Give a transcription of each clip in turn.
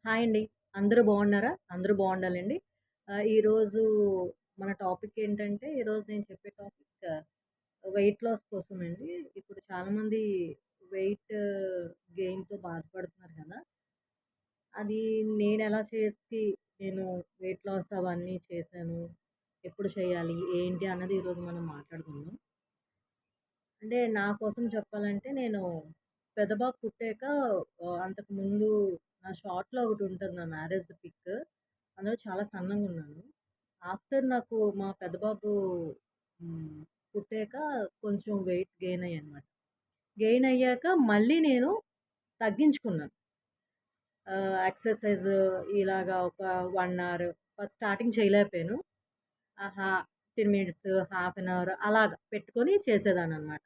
Hi అండి. అందరూ బాగున్నారా? అందరూ బాగుండాలండి. ఈరోజు మన టాపిక్ ఏంటంటే, ఈరోజు నేను చెప్పే టాపిక్ వెయిట్ లాస్ కోసమండి. ఇప్పుడు చాలామంది వెయిట్ గెయిన్‌తో బాధపడుతున్నారు కదా! అది నేనెలా చేసి నేను వెయిట్ లాస్ అవన్నీ చేశాను, ఎప్పుడు చేయాలి, ఏంటి అన్నది ఈరోజు మనం మాట్లాడుకుందాం. అంటే నా కోసం చెప్పాలంటే నేను పెద్ద బాబు పుట్టాక అంతకుముందు నా షార్ట్‌లో ఒకటుంటది నా మ్యారేజ్ పిక్. అందులో చాలా సన్నగున్నాను. ఆఫ్టర్ నాకు మా పెద్ద బాబు హ్మ్. పుట్టాక కొంచెం వెయిట్ గెయిన్ అయ్యానన్నమాట. గెయిన్ అయ్యాక మళ్ళీ నేను తగ్గించుకున్నాను. ఎక్సర్‌సైజ్ ఇలాగా ఒక 1 అవర్ ఫస్ట్ స్టార్టింగ్ చేయలేకపోయాను. ఆహా! 15 మినిట్స్, హాఫ్ అన్ అవర్ అలాగా పెట్టుకొని చేసేదాన్ననమాట.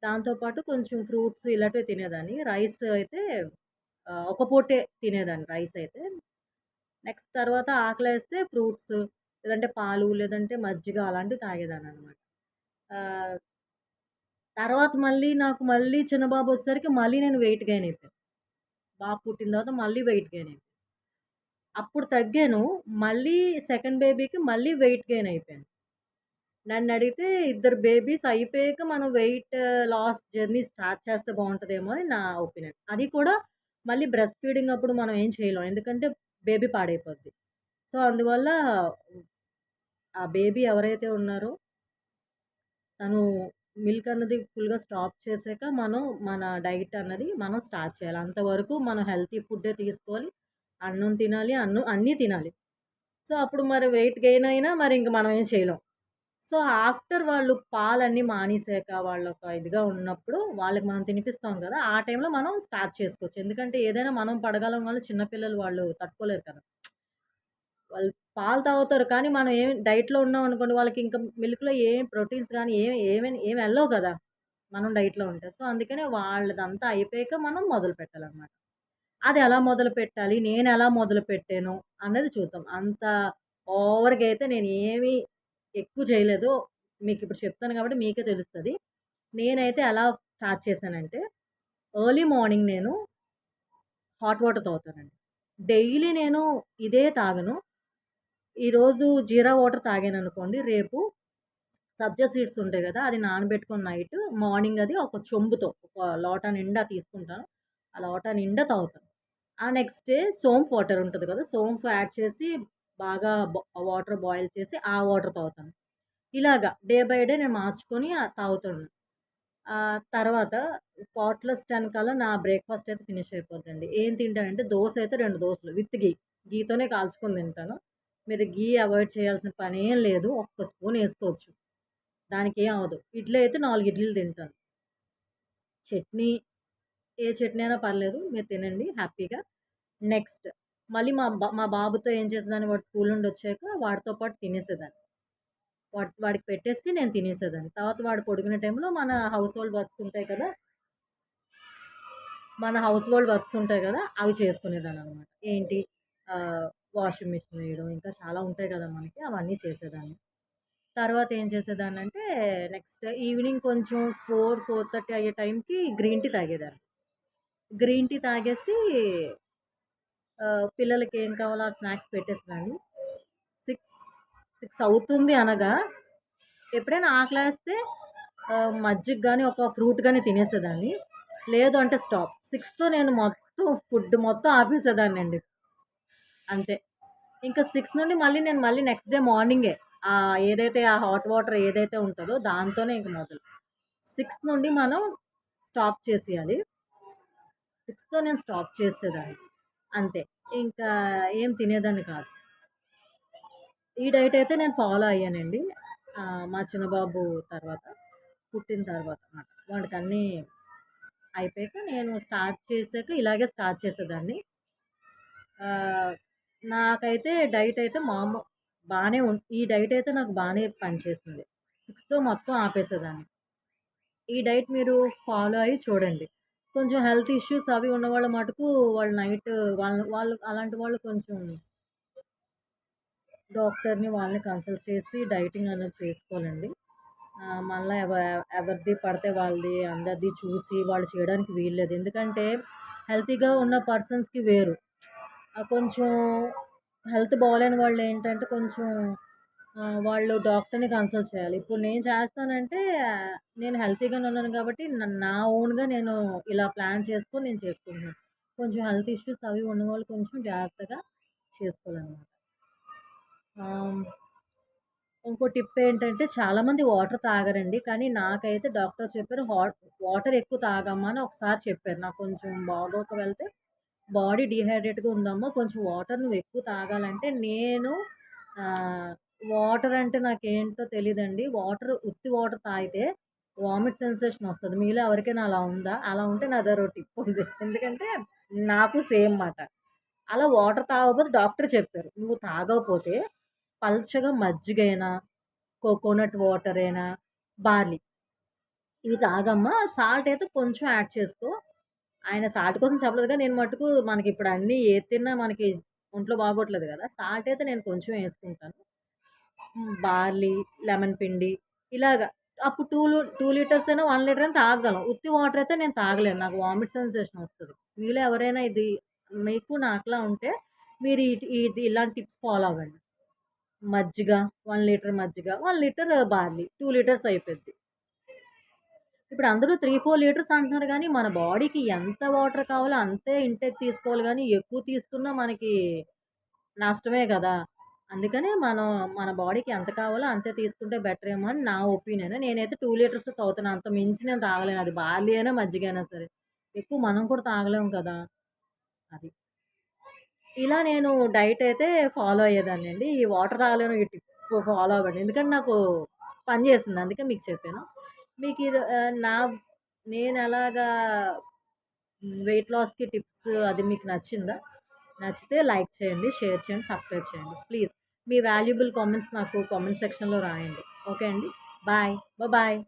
దాంతో పాటు కొంచెం ఫ్రూట్స్ ఇలాంటివి తినేదాన్ని. రైస్ అయితే ఒక పూటే తినేదాన్ని రైసయితే. నెక్స్ట్ తర్వాత ఆకలేస్తే ఫ్రూట్స్, లేదంటే పాలు, లేదంటే మజ్జిగ అలాంటివి తాగేదాన్ననమాట. ఆహ్, తర్వాత నాకు చిన్న బాబొచ్చేసరికి మళ్ళీ నేను వెయిట్ గెయిన్ అయిపోయాను. బాబు పుట్టిన తర్వాత మళ్ళీ వెయిట్ గెయిన్ అయిపోయాను. అప్పుడు తగ్గాను. మళ్ళీ సెకండ్ బేబీకి మళ్ళీ వెయిట్ గెయిన్ అయిపోయాను. నన్నడిగితే ఇద్దరు బేబీస్ అయిపోయాక మనం వెయిట్ లాస్ జర్నీ స్టార్ట్ చేస్తే బావుంటదేమో అని నా ఒపీనియన్. అది కూడా మళ్ళీ బ్రెస్ట్ ఫీడింగ్ అప్పుడు మనం ఏం చేయలేం. ఎందుకంటే బేబీ పాడైపోద్ది. సో, అందువల్ల ఆ బేబీ ఎవరైతే ఉన్నారో తను మిల్క్ అన్నది ఫుల్‌గా స్టాప్ చేసాక మనం మన డైట్ అన్నది మనం స్టార్ట్ చేయాలి. అంతవరకు మనం హెల్తీ ఫుడ్డే తీసుకోవాలి. అన్నం తినాలి, అన్నీ తినాలి. సో, అప్పుడు మరి వెయిట్ గెయిన్ అయినా మరి ఇంక మనం ఏం చేయలేం. సో, ఆఫ్టర్ వాళ్ళు పాలన్నీ మానేసాక వాళ్ళొక ఇదిగా ఉన్నప్పుడు వాళ్ళకి మనం తినిపిస్తాం గదా! ఆ టైంలో మనం స్టార్ట్ చేసుకోవచ్చు. ఎందుకంటే ఏదైనా మనం పడగలం వల్ల చిన్న పిల్లలు వాళ్ళు తట్టుకోలేరు కదా! వాళ్ళు పాలు తాగుతారు. కానీ మనం ఏం డైట్‌లో ఉన్నామనుకోండి వాళ్ళకి ఇంకా మిల్క్‌లో ఏం ప్రోటీన్స్ గాని ఏమి ఎళ్ళవు గదా! మనం డైట్‌లో ఉంటే. సో, అందుకనే వాళ్ళదంతా అయిపోయాక మనం మొదలుపెట్టాలనమాట. అది ఎలా మొదలుపెట్టాలి? నేనెలా మొదలుపెట్టాను అన్నది చూద్దాం. అంత ఓవర్‌గా అయితే నేనేమి ఎక్కువ చేయలేదు. మీకిప్పుడు చెప్తాను కాబట్టి మీకే తెలుస్తది. నేనైతే ఎలా స్టార్ట్ చేశానంటే, ఎర్లీ మార్నింగ్ నేను హాట్ వాటర్ తాగుతానండి. డైలీ నేను ఇదే తాగను. ఈరోజు జీరా వాటర్ తాగాననుకోండి, రేపు సబ్జా సీడ్స్ ఉంటాయి గదా! అది నానబెట్టుకొని నైట్ మార్నింగ్ అది ఒక చెంబుతో ఒక లోటా నిండా తీసుకుంటాను. ఆ లోటా నిండా తాగుతాను. ఆ నెక్స్ట్ డే సోంఫ్ వాటర్ ఉంటది కదా! సోంఫ్ యాడ్ చేసి బాగా వాటర్ బాయిల్ చేసి ఆ వాటర్ తాగుతాను. ఇలాగా డే బై డే నేను మార్చుకొని తాగుతాను. తర్వాత పాట్‌లెస్ 10 కల్లా నా బ్రేక్‌ఫాస్ట్ అయితే ఫినిష్ అయిపోద్దండి. ఏం తింటానంటే దోస అయితే 2 దోసలు విత్ ఘీ. ఘీతోనే కాల్చుకొని తింటాను. మీరు ఘీ అవాయిడ్ చేయాల్సిన పనేం లేదు. ఒక్క స్పూన్ ఏసుకోవచ్చు. దానికేం అవ్వదు. ఇడ్లీ అయితే 4 ఇడ్లీలు తింటాను. చట్నీ ఏ చట్నీ అయినా పర్లేదు. మీరు తినండి హ్యాపీగా. నెక్స్ట్ మళ్ళీ మా బాబుతో ఏం చేసేదాన్ని వాడు స్కూల్ నుండి వచ్చాక వాడితో పాటు తినేసేదాన్ని. వాడికి పెట్టేసి నేను తినేసేదాన్ని. తర్వాత వాడు పడుకునే టైంలో మన హౌస్ హోల్డ్ వర్క్స్ ఉంటాయి గదా! అవి చేసుకునేదాన్ననమాట. ఏంటి ఆహ్, వాషింగ్ మిషన్ వేయడం ఇంకా చాలా ఉంటాయి కదా మనకి అవన్నీ చేసేదాన్ని. తర్వాత ఏం చేసేదాన్నంటే నెక్స్ట్ ఈవినింగ్ కొంచెం 4:30 అయ్యే టైంకి గ్రీన్ టీ తాగేదాన్ని. గ్రీన్ టీ తాగేసి పిల్లలకి ఏం కావాలో ఆ స్నాక్స్ పెట్టేసేదాన్ని. 6 అవుతుంది అనగా ఎప్పుడైనా ఆకలేస్తే మజ్జిగ గాని, ఒక ఫ్రూట్ గాని తినేసేదాన్ని. లేదు అంటే స్టాప్. 6తో నేను మొత్తం ఫుడ్ మొత్తం ఆపేసేదాన్నండి. అంతే. ఇంకా 6 నుండి మళ్ళీ నెక్స్ట్ డే మార్నింగే ఏదైతే ఆ హాట్ వాటర్ ఏదైతే ఉంటదో దాంతోనే ఇంక మొదలు. 6 నుండి మనం స్టాప్ చేసేయాలి. 6తో నేను స్టాప్ చేసేదాన్ని. అంతే. ఇంకా ఏం తినేదాన్ని కాదు. ఈ డైట్ అయితే నేను ఫాలో అయ్యానండి. మా చిన్న బాబు తర్వాత, పుట్టిన తర్వాత మాట. వాడికన్నీ అయిపోయాక నేను స్టార్ట్ చేశాక ఇలాగే స్టార్ట్ చేసేదాన్ని. ఆహ్, నాకైతే డైట్ అయితే ఈ డైట్ అయితే నాకు బానే పనిచేసింది. 6తో మొత్తం ఆపేసేదాన్ని. ఈ డైట్ మీరు ఫాలో అయ్యి చూడండి. కొంచెం హెల్త్ ఇష్యూస్ అవి ఉన్నవాళ్ళ మటుకు వాళ్ళు నైట్ వాళ్ళు వాళ్ళు అలాంటి వాళ్ళు కొంచెం డాక్టర్‌ని వాళ్ళని కన్సల్ట్ చేసి డైటింగ్ అనేది చేసుకోవాలండి. మళ్ళా ఎవరిది పడితే వాళ్ళది అందరిది చూసి వాళ్ళు చేయడానికి వీల్లేదు. ఎందుకంటే హెల్తీగా ఉన్న పర్సన్స్‌కి వేరు. కొంచెం హెల్త్ బాలేని వాళ్ళేంటంటే కొంచెం వాళ్ళు డాక్టర్‌ని కన్సల్ట్ చేయాలి. ఇప్పుడు నేను చేస్తానంటే నేను హెల్తీగానే ఉన్నాను కాబట్టి నా ఓన్‌గా నేను ఇలా ప్లాన్ చేసుకొని నేను చేసుకుంటున్నాను. కొంచెం హెల్త్ ఇష్యూస్ అవి ఉన్నవాళ్ళు కొంచెం జాగ్రత్తగా చేసుకోవాలనమాట. ఆహ్, ఇంకో టిప్ ఏంటంటే చాలామంది వాటర్ తాగరండి. కానీ నాకైతే డాక్టర్ చెప్పారు వాటర్ ఎక్కువ తాగమ్మా అని ఒకసారి చెప్పారు. నాకు కొంచెం బాగోక వెళ్తే బాడీ డీహైడ్రేట్‌గా ఉందమ్మా కొంచెం వాటర్ నువ్వు ఎక్కువ తాగాలంటే నేను ఆహ్, వాటర్ అంటే నాకేంటో తెలీదండి. ఉత్తి వాటర్ తాగితే వామిట్ సెన్సేషన్ వస్తది. మీలో ఎవరికైనా అలా ఉందా? అలా ఉంటే నా దగ్గర ఓ టిప్ ఉంది. ఎందుకంటే నాకు సేమ్ మాట. అలా వాటర్ తాగకపోతే డాక్టర్ చెప్పారు. నువ్వు తాగకపోతే పల్చగా మజ్జిగైనా, కోకోనట్ వాటరైనా, బార్లీ ఇవి తాగమ్మా. సాల్ట్ అయితే కొంచెం యాడ్ చేసుకో. ఆయన సాల్ట్ కోసం చెప్పలేదు గానీ, నేను మట్టుకు మనకిప్పుడు అన్నీ ఏది తిన్నా మనకి ఒంట్లో బాగోట్లేదు గదా! సాల్ట్ అయితే నేను కొంచెం యేసుకుంటాను. బార్లీ, లెమన్ పిండి ఇలాగ అప్పుడు 2 లీటర్స్ అయినా, 1 లీటర్ అయినా తాగగలం. ఉత్తి వాటర్ అయితే నేను తాగలేను. నాకు వామిట్ సెన్సేషన్ వస్తది. మీలో ఎవరైనా మీకు నాకులా ఉంటే మీరు ఇలాంటి టిప్స్ ఫాలో అవ్వండి. మజ్జిగ 1 లీటర్ మజ్జిగ, 1 లీటర్ బార్లీ, 2 లీటర్స్ అయిపోద్ది. ఇప్పుడు అందరూ 3, 4 లీటర్స్ అంటున్నారు గానీ, మన బాడీకి ఎంత వాటర్ కావాలో అంతే ఇంటేక్ తీసుకోవాలి గానీ, ఎక్కువ తీసుకున్నా మనకి నష్టమే గదా! అందుకనే మనం మన బాడీకి ఎంత కావాలో అంతే తీసుకుంటే బెటరేమో అని నా ఒపీనియన్. నేనైతే 2 లీటర్స్ తాగుతాను. అంతకు మించి నేను తాగలేను. అది బార్లీ అయినా, మజ్జిగ అయినా సరే. ఎక్కువ మనం కూడా తాగలేం కదా! అది. ఇలా నేను డైట్ అయితే ఫాలో అయ్యేదాన్నండి. ఈ వాటర్ తాగలేను ఈ టిప్ ఫాలో అవ్వండి. ఎందుకంటే నాకు పని చేసింది. అందుకే మీకు చెప్పాను. మీకు నేనెలాగా వెయిట్ లాస్‌కి టిప్స్ అది మీకు నచ్చిందా? నచ్చితే లైక్ చేయండి, షేర్ చేయండి, సబ్స్క్రైబ్ చేయండి. ప్లీజ్ మీ వాల్యుబుల్ కామెంట్స్ నాకు కామెంట్ సెక్షన్‌లో రాయండి. ఓకే అండి. బాయ్. బాయ్.